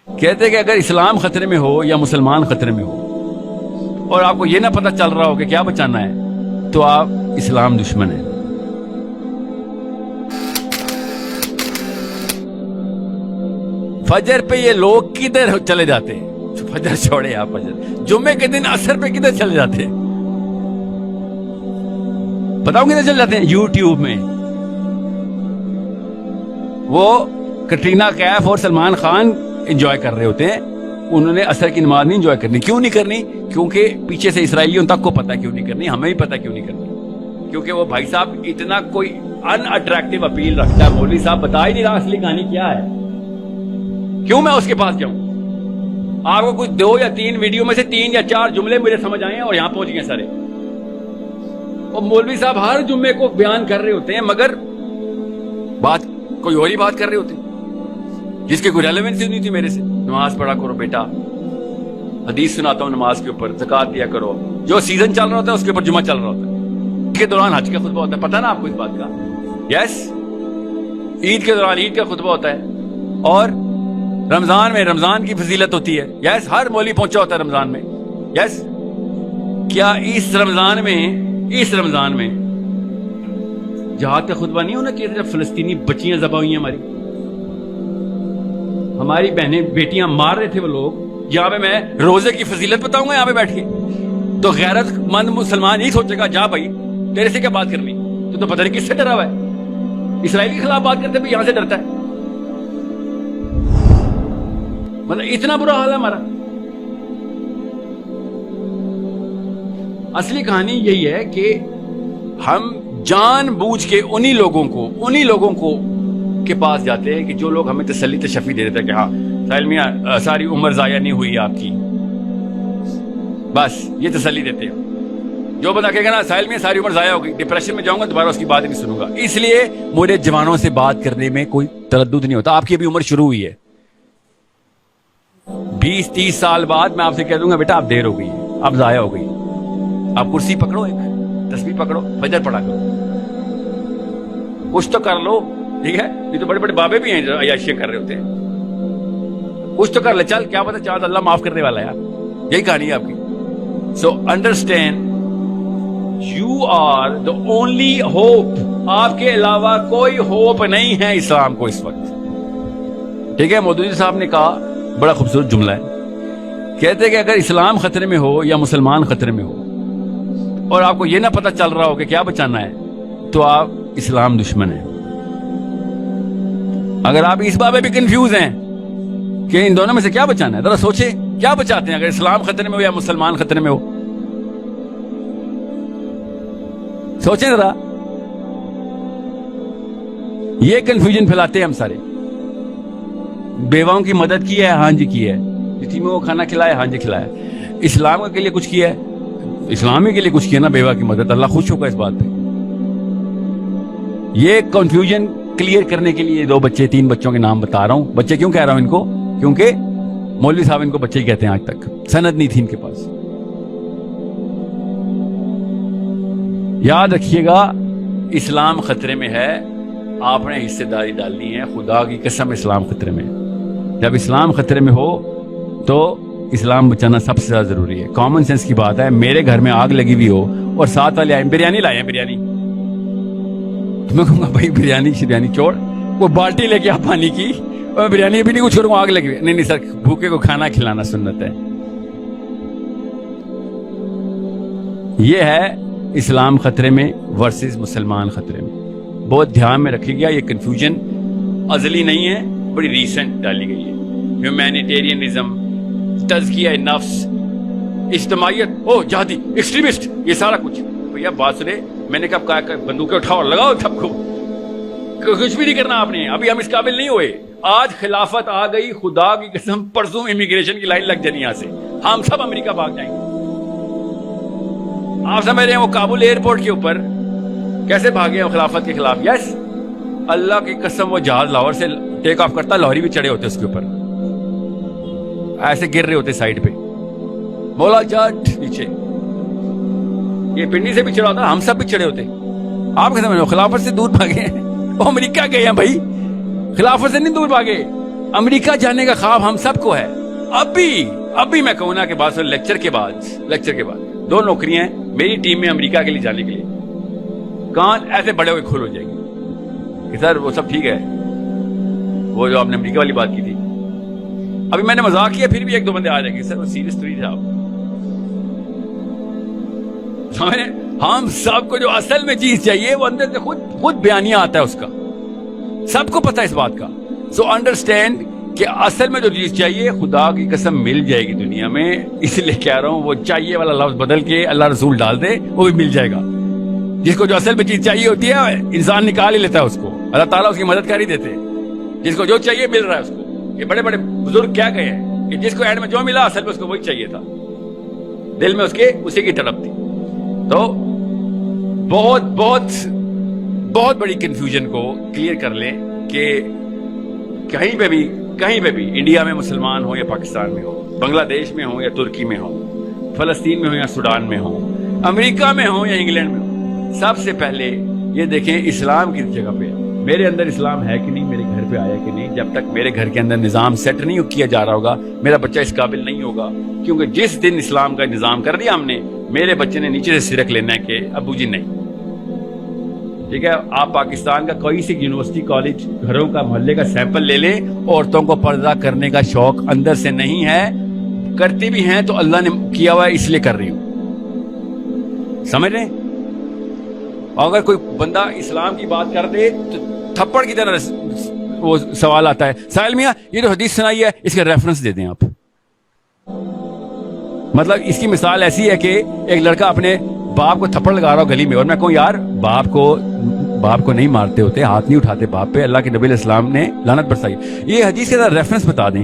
کہتے کہ اگر اسلام خطرے میں ہو یا مسلمان خطرے میں ہو اور آپ کو یہ نہ پتہ چل رہا ہو کہ کیا بچانا ہے تو آپ اسلام دشمن ہیں. فجر پہ یہ لوگ کدھر چلے جاتے ہیں؟ فجر چھوڑے آپ فجر، جمعے کے دن عصر پہ کدھر چلے جاتے ہیں؟ بتاؤ کدھر چلے جاتے ہیں؟ یوٹیوب میں. وہ کٹرینہ کیف اور سلمان خان انجوائے کر رہے ہوتے ہیں، انہوں نے عصر کی نماز نہیں انجوائے کرنی. کیوں نہیں کرنی؟ کیونکہ پیچھے سے اسرائیلیوں تک کو پتا کیوں نہیں کرنی، ہمیں بھی پتا کیوں نہیں کرنی. کیونکہ وہ بھائی صاحب اتنا کوئی ان اٹریکٹیو اپیل رکھتا ہے. مولوی صاحب بتا ہی نہیں رہا اصلی کہانی کیا ہے، کیوں میں اس کے پاس جاؤں؟ آپ کو کچھ 2 یا 3 ویڈیو میں سے 3 یا 4 جملے مجھے سمجھ آئے ہیں اور یہاں پہنچ گئے سارے. اور مولوی صاحب ہر جمعے کو بیان کر رہے ہوتے ہیں مگر بات کوئی اور ہی بات کر رہے ہوتے ہیں جس کی کوئی ریلیونسی نہیں تھی میرے سے. نماز پڑھا کرو بیٹا، حدیث سناتا ہوں نماز کے اوپر، زکات دیا کرو. جو سیزن چل رہا ہوتا ہے اس کے اوپر جمعہ چل رہا ہوتا ہے. عید کے دوران حج کا خطبہ ہوتا ہے، پتہ نا آپ کو اس بات کا؟ یس، عید کے دوران عید کا خطبہ ہوتا ہے. اور رمضان میں رمضان کی فضیلت ہوتی ہے. یس، ہر مولوی پہنچا ہوتا ہے رمضان میں. یس، کیا اس رمضان میں جہاد کا خطبہ نہیں ہونا چاہیے جب فلسطینی بچیاں ذبح ہوئی ہیں؟ ہماری بہنیں بیٹیاں مار رہے تھے وہ لوگ. یہاں پہ میں روزے کی فضیلت بتاؤں گا یہاں پہ بیٹھ کے تو غیرت مند مسلمان یہی سوچے گا جا بھائی تیرے سے کیا بات کرنی، تو پتہ نہیں کس سے ڈرا ہوا ہے. اسرائیل کے خلاف بات کرتے بھی یہاں سے ڈرتا ہے. مطلب اتنا برا حال ہے ہمارا. اصلی کہانی یہی ہے کہ ہم جان بوجھ کے انہی لوگوں کو کے پاس جاتے ہیں کہ جو لوگ ہمیں تسلی تشفی دے دیتے ہیں کہ ہاں ساحل میاں ساری عمر ضائع نہیں ہوئی آپ کی، بس یہ تسلی دیتے ہیں. جو بندہ کہے گا نا ساحل میاں ساری عمر ضائع ہو گئی، ڈپریشن میں جاؤں گا دوبارہ اس کی بات نہیں سنوں گا. اس لیے مجھے جوانوں سے بات کرنے میں کوئی تردد نہیں ہوتا. آپ کی ابھی عمر شروع ہوئی ہے، 20-30 سال بعد میں آپ سے کہہ دوں گا بیٹا آپ دیر ہو گئی ہے، آپ ضائع ہو گئی. آپ کرسی پکڑو، ایک تسبیح پکڑو، فجر پڑھا کرو، کچھ تو کر لو. ٹھیک ہے، یہ تو بڑے بڑے بابے بھی ہیں جو عیاشیاں کر رہے ہوتے ہیں. کچھ تو کر لے، چل کیا پتہ چاہتا اللہ معاف کرنے والا ہے یار. یہی کہانی ہے آپ کی. So understand you are the only hope. آپ کے علاوہ کوئی ہوپ نہیں ہے اسلام کو اس وقت. ٹھیک ہے، مودودی صاحب نے کہا بڑا خوبصورت جملہ ہے، کہتے کہ اگر اسلام خطرے میں ہو یا مسلمان خطرے میں ہو اور آپ کو یہ نہ پتہ چل رہا ہو کہ کیا بچانا ہے تو آپ اسلام دشمن ہیں. اگر آپ اس بات میں بھی کنفیوز ہیں کہ ان دونوں میں سے کیا بچانا ہے، ذرا سوچیں کیا بچاتے ہیں اگر اسلام خطرے میں ہو یا مسلمان خطرے میں ہو. سوچیں ذرا. یہ کنفیوژن پھیلاتے ہیں ہم سارے. بیواؤں کی مدد کی ہے، ہاں جی کی ہے. یتیموں کو کھانا کھلایا، ہاں جی کھلایا. اسلام کے لیے کچھ کیا ہے؟ اسلام کے لیے کچھ کیا نا، بیوہ کی مدد. اللہ خوش ہوگا اس بات پہ. یہ کنفیوژن کلیئر کرنے کے لیے 2 بچے 3 بچوں کے نام بتا رہا ہوں. بچے کیوں کہہ رہا ہوں ان کو؟ کیونکہ مولوی صاحب ان کو بچے ہی کہتے ہیں، آج تک سند نہیں تھی ان کے پاس. یاد رکھیے گا اسلام خطرے میں ہے، آپ نے حصے داری ڈالنی ہے. خدا کی قسم اسلام خطرے میں. جب اسلام خطرے میں ہو تو اسلام بچانا سب سے زیادہ ضروری ہے. کامن سینس کی بات ہے. میرے گھر میں آگ لگی ہوئی ہو اور 7 والے آئے بریانی لائے ہیں، بریانی، تو میں کہوں گا بھائی بریانی چھوڑ، وہ بالٹی لے کے آپ پانی کی، اور بریانی بھی نہیں کچھ کروں، آگ لگی ہوئی. نہیں سر، بھوکے کو کھانا کھلانا سنت ہے. یہ ہے اسلام خطرے میں ورسز مسلمان خطرے میں. بہت دھیان میں رکھیے گا، یہ کنفیوژن ازلی نہیں ہے، بڑی ریسنٹ ڈالی گئی ہے. ہیومینیٹیرینزم، تزکیہ نفس، اجتماعیت، جہادی، ایکسٹریمسٹ، یہ سارا کچھ. بھیا بات سنے، میں نے کب کہا کہ بندوقیں اٹھاؤ اور لگاؤ سب کو. کچھ بھی نہیں کرنا آپ نے، ابھی ہم اس قابل نہیں ہوئے. آج خلافت آ گئی، خدا کی قسم پرسوں امیگریشن کی لائن لگ جانی یہاں سے، ہم سب امریکہ بھاگ جائیں گے. آپ سمجھ رہے ہیں وہ کابل ایئرپورٹ کے اوپر کیسے بھاگے ہیں خلافت کے خلاف؟ یس، اللہ کی قسم وہ جہاز لاہور سے ٹیک آف کرتا، لاہوری بھی چڑھے ہوتے اس کے اوپر، ایسے گر رہے ہوتے سائڈ پہ، مولا جٹ نیچے. یہ پنڈی سے بھی چڑھا ہوتا، ہم سب بھی چڑھے ہوتے. آپ کیا سمجھ رہے ہو خلافت سے دور بھاگے ہیں؟ وہ امریکہ گئے ہیں بھائی، خلافت سے نہیں دور بھاگے. امریکہ جانے کا خواب ہم سب کو ہے. ابھی میں کہوں نا کہ بعد لیکچر کے بعد 2 نوکریاں ہیں میری ٹیم میں امریکہ کے لیے جانے کے لیے. کان ایسے بڑے ہوئے کھل ہو جائیں گے کہ سر وہ سب ٹھیک ہے, وہ جو آپ نے امریکہ والی بات کی تھی. ابھی میں نے مذاق کیا, پھر بھی 1-2 بندے آ جائیں گے, سر وہ سیریس تو نہیں تھا. ہم سب کو جو اصل میں چیز چاہیے وہ اندر سے خود بیانیہ آتا ہے اس کا, سب کو پتا ہے اس بات کا. سو انڈرسٹینڈ کہ اصل میں جو چیز چاہیے خدا کی قسم مل جائے گی دنیا میں. اس لیے کہہ رہا ہوں وہ چاہیے والا لفظ بدل کے اللہ رسول ڈال دے, وہ بھی مل جائے گا. جس کو جو اصل میں چیز چاہیے ہوتی ہے انسان نکال ہی لیتا ہے اس کو, اللہ تعالیٰ اس کی مدد کر ہی دیتے ہیں. جس کو جو چاہیے مل رہا ہے اس کو. یہ بڑے بڑے بزرگ کیا کہے ہیں کہ جس کو اینڈ میں جو ملا اصل میں اس کو وہی چاہیے تھا, دل میں اس کے اسی کی تڑپ تھی. تو بہت بہت بہت بڑی کنفیوژن کو کلیئر کر لیں کہ کہیں پہ بھی انڈیا میں مسلمان ہو یا پاکستان میں ہو, بنگلہ دیش میں ہو یا ترکی میں ہو, فلسطین میں ہو یا سوڈان میں ہو, امریکہ میں ہو یا انگلینڈ میں ہو, سب سے پہلے یہ دیکھیں اسلام کس جگہ پہ ہے. میرے اندر اسلام ہے کہ نہیں, میرے گھر پہ آیا کہ نہیں. جب تک میرے گھر کے اندر نظام سیٹ نہیں کیا جا رہا ہوگا میرا بچہ اس قابل نہیں ہوگا. کیونکہ جس دن اسلام کا نظام کر دیا ہم نے, میرے بچے نے نیچے سے سرک لینا ہے کہ ابو جی نہیں. ٹھیک ہے, آپ پاکستان کا کوئی سی یونیورسٹی کالج گھروں کا محلے کا سیمپل لے لیں, عورتوں کو پردہ کرنے کا شوق اندر سے نہیں ہے. کرتی بھی ہیں تو اللہ نے کیا ہوا ہے اس لیے کر رہی ہوں, سمجھ رہے ہیں. اگر کوئی بندہ اسلام کی بات کر دے تو تھپڑ کی طرح وہ سوال آتا ہے, ساحل میاں یہ جو حدیث سنائی ہے اس کے ریفرنس دے دیں آپ. مطلب اس کی مثال ایسی ہے کہ ایک لڑکا اپنے باپ کو تھپڑ لگا رہا ہو گلی میں, اور میں کہوں یار باپ کو نہیں مارتے ہوتے, ہاتھ نہیں اٹھاتے باپ پہ, اللہ کے نبی علیہ السلام نے لعنت برسائی. یہ حدیث کے ساتھ ریفرنس بتا دیں.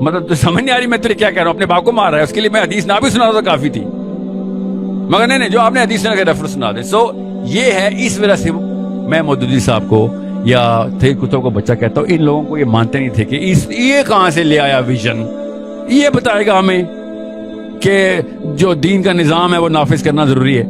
مطلب تو سمجھ نہیں آ رہی میں تجھے کیا کہہ رہا ہوں. اپنے باپ کو مار رہا ہے, اس کے لیے میں حدیث نہ بھی سنا تو کافی تھی, مگر نہیں جو آپ نے حدیث سنا کے ریفرنس سنا دیں. سو یہ ہے, اس وجہ سے میں مودودی صاحب کو یا تھے کتوں کو بچہ کہتا ہوں, ان لوگوں کو یہ مانتے نہیں تھے کہ یہ کہاں سے لے آیا ویژن. یہ بتائے گا ہمیں کہ جو دین کا نظام ہے وہ نافذ کرنا ضروری ہے.